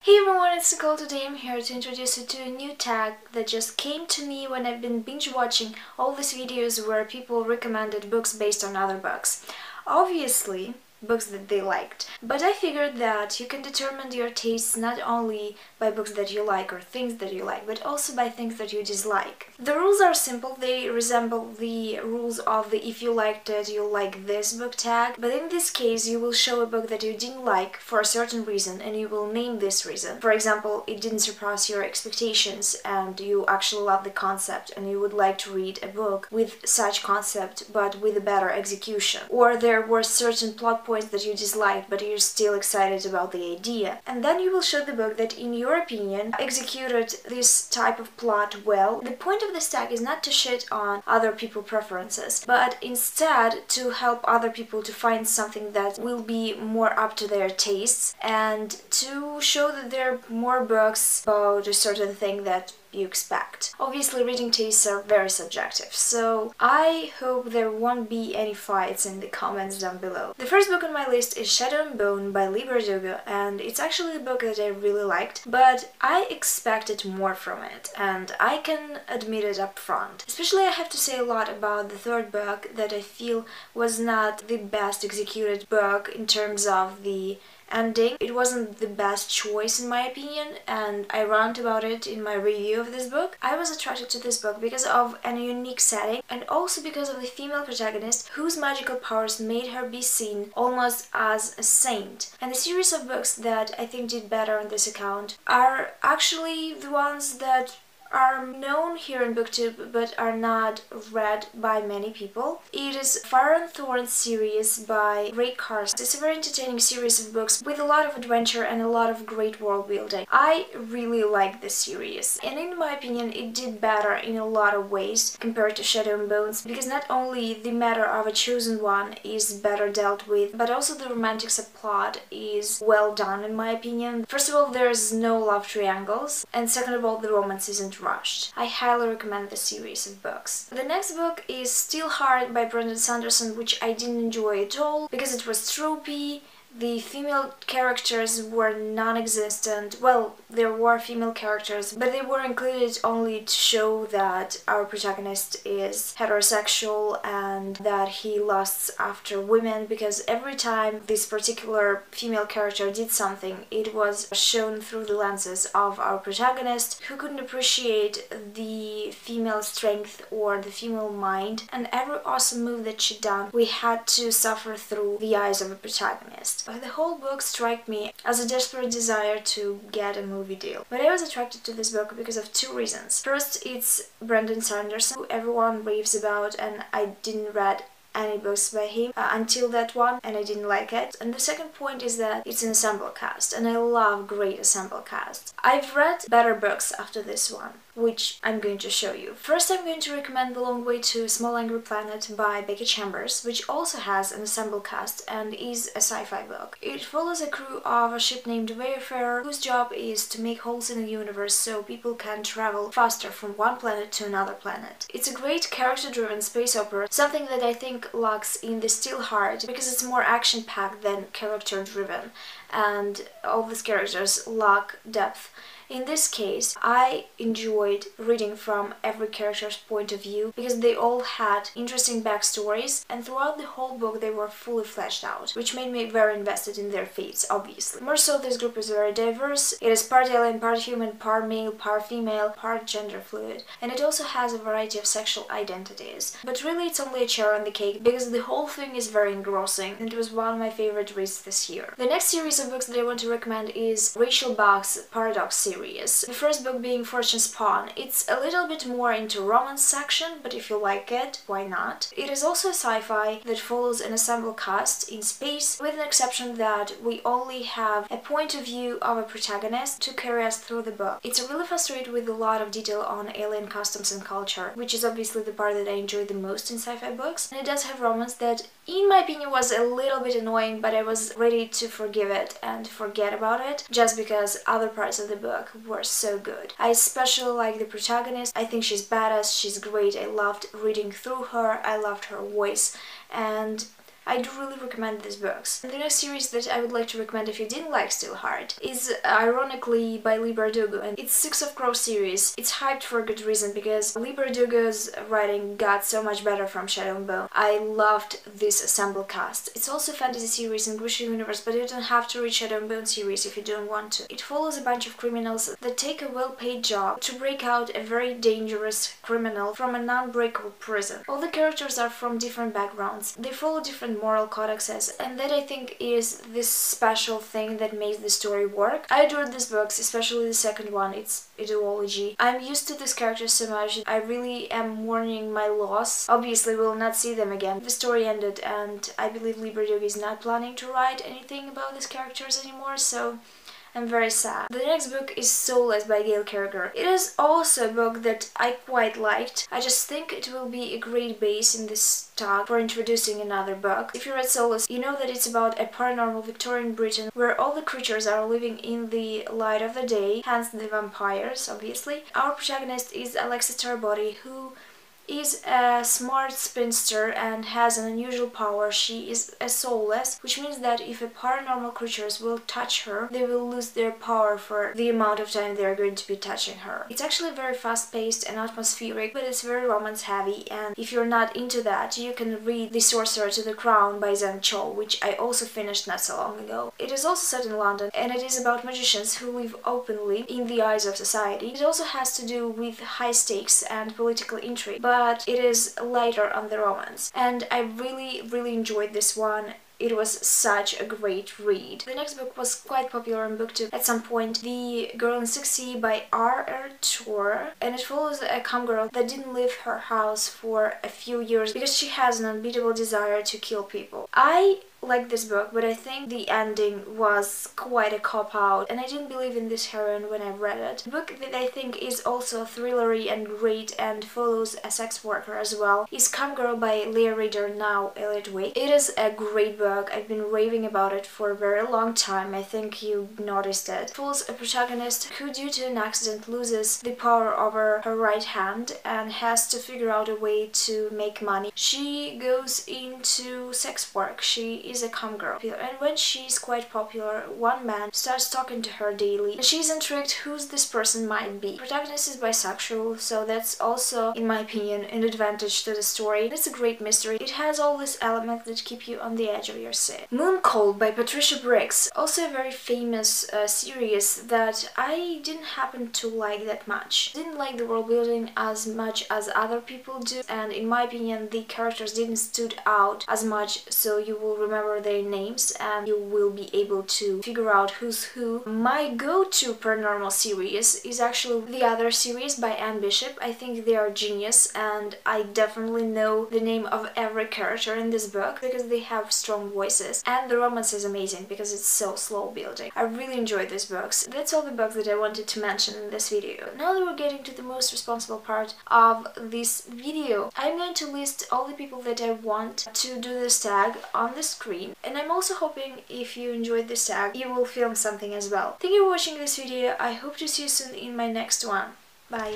Hey everyone, it's Nicole. Today I'm here to introduce you to a new tag that just came to me when I've been binge watching all these videos where people recommended books based on other books. Obviously, books that they liked. But I figured that you can determine your tastes not only by books that you like or things that you like, but also by things that you dislike. The rules are simple. They resemble the rules of the if you liked it, you'll like this book tag. But in this case, you will show a book that you didn't like for a certain reason and you will name this reason. For example, it didn't surpass your expectations and you actually love the concept and you would like to read a book with such concept but with a better execution. Or there were certain plot points that you disliked but you're still excited about the idea. And then you will show the book that in your opinion executed this type of plot well. The point of this tag is not to shit on other people's preferences, but instead to help other people to find something that will be more up to their tastes and to show that there are more books about a certain thing that you expect. Obviously, reading tastes are very subjective, so I hope there won't be any fights in the comments down below. The first book on my list is Shadow and Bone by Lee Bardugo, and it's actually a book that I really liked, but I expected more from it, and I can admit it up front. Especially I have to say a lot about the third book that I feel was not the best executed book in terms of the ending. It wasn't the best choice in my opinion, and I rant about it in my review of this book. I was attracted to this book because of a unique setting and also because of the female protagonist whose magical powers made her be seen almost as a saint. And the series of books that I think did better on this account are actually the ones that are known here in booktube but are not read by many people. It is Fire and Thorns series by Ray Carson. It's a very entertaining series of books with a lot of adventure and a lot of great world building. I really like this series, and in my opinion it did better in a lot of ways compared to Shadow and Bones, because not only the matter of a chosen one is better dealt with, but also the romantic subplot is well done in my opinion. First of all, there's no love triangles, and second of all, the romance isn't rushed. I highly recommend this series of books. The next book is Still Hard by Brandon Sanderson, which I didn't enjoy at all because it was tropey. The female characters were non-existent. Well, there were female characters, but they were included only to show that our protagonist is heterosexual and that he lusts after women, because every time this particular female character did something, it was shown through the lenses of our protagonist, who couldn't appreciate the female strength or the female mind, and every awesome move that she done, we had to suffer through the eyes of a protagonist. The whole book struck me as a desperate desire to get a movie deal. But I was attracted to this book because of two reasons. First, it's Brandon Sanderson, who everyone raves about, and I didn't read any books by him until that one, and I didn't like it. And the second point is that it's an ensemble cast, and I love great ensemble casts. I've read better books after this one, which I'm going to show you. First, I'm going to recommend The Long Way to a Small Angry Planet by Becky Chambers, which also has an ensemble cast and is a sci-fi book. It follows a crew of a ship named Wayfarer, whose job is to make holes in the universe so people can travel faster from one planet to another planet. It's a great character-driven space opera, something that I think lacks in the Still Hard because it's more action-packed than character-driven, and all these characters lack depth. In this case, I enjoyed reading from every character's point of view because they all had interesting backstories, and throughout the whole book they were fully fleshed out, which made me very invested in their fates, obviously. More so, this group is very diverse. It is part alien, part human, part male, part female, part gender fluid, and it also has a variety of sexual identities. But really it's only a cherry on the cake because the whole thing is very engrossing, and it was one of my favorite reads this year. The next series of books that I want to recommend is Rachel Bach's Paradox series. The first book being Fortune's Pawn. It's a little bit more into romance section, but if you like it, why not? It is also a sci-fi that follows an ensemble cast in space, with an exception that we only have a point of view of a protagonist to carry us through the book. It's a really fast read with a lot of detail on alien customs and culture, which is obviously the part that I enjoy the most in sci-fi books. And it does have romance that, in my opinion, was a little bit annoying, but I was ready to forgive it and forget about it, just because other parts of the book were so good. I especially like the protagonist. I think she's badass, she's great. I loved reading through her, I loved her voice, and I do really recommend these books. And the next series that I would like to recommend if you didn't like Steelheart is ironically by Lee Bardugo, and it's Six of Crows series. It's hyped for a good reason because Lee Bardugo's writing got so much better from Shadow and Bone. I loved this ensemble cast. It's also a fantasy series in Grisha universe, but you don't have to read Shadow and Bone series if you don't want to. It follows a bunch of criminals that take a well-paid job to break out a very dangerous criminal from an unbreakable prison. All the characters are from different backgrounds. They follow different moral codexes, and that I think is this special thing that makes the story work. I adored these books, especially the second one. It's a duology. I'm used to these characters so much. I really am mourning my loss. Obviously, we'll not see them again. The story ended, and I believe Lee Bardugo is not planning to write anything about these characters anymore, so I'm very sad. The next book is Soulless by Gail Carriger. It is also a book that I quite liked. I just think it will be a great base in this tag for introducing another book. If you read Soulless, you know that it's about a paranormal Victorian Britain where all the creatures are living in the light of the day, hence the vampires, obviously. Our protagonist is Alexa Tarbody, who is a smart spinster and has an unusual power. She is a soulless, which means that if a paranormal creatures will touch her, they will lose their power for the amount of time they are going to be touching her. It's actually very fast-paced and atmospheric, but it's very romance-heavy, and if you're not into that, you can read The Sorcerer to the Crown by Zhang Chou, which I also finished not so long ago. It is also set in London, and it is about magicians who live openly in the eyes of society. It also has to do with high stakes and political intrigue, but it is lighter on the romance, and I really enjoyed this one. It was such a great read. The next book was quite popular on BookTube at some point, The Girl in 6C by R.R. Torr, and it follows a calm girl that didn't leave her house for a few years because she has an unbeatable desire to kill people. I like this book, but I think the ending was quite a cop-out, and I didn't believe in this heroine when I read it. The book that I think is also thrillery and great and follows a sex worker as well is Come Girl by Leah Reader, now Elliot Wake. It is a great book. I've been raving about it for a very long time. I think you noticed it. It follows a protagonist who, due to an accident, loses the power over her right hand and has to figure out a way to make money. She goes into sex work. She is a calm girl, and when she's quite popular, one man starts talking to her daily, and she's intrigued who's this person might be. The protagonist is bisexual, so that's also, in my opinion, an advantage to the story. It's a great mystery. It has all these elements that keep you on the edge of your seat. Moon Cold by Patricia Briggs, also a very famous series that I didn't happen to like that much. Didn't like the world building as much as other people do, and in my opinion the characters didn't stood out as much, so you will remember their names and you will be able to figure out who's who. My go-to paranormal series is actually the other series by Anne Bishop. I think they are genius, and I definitely know the name of every character in this book because they have strong voices, and the romance is amazing because it's so slow building. I really enjoyed these books. That's all the books that I wanted to mention in this video. Now that we're getting to the most responsible part of this video, I'm going to list all the people that I want to do this tag on the screen. And I'm also hoping if you enjoyed this tag, you will film something as well. Thank you for watching this video. I hope to see you soon in my next one. Bye!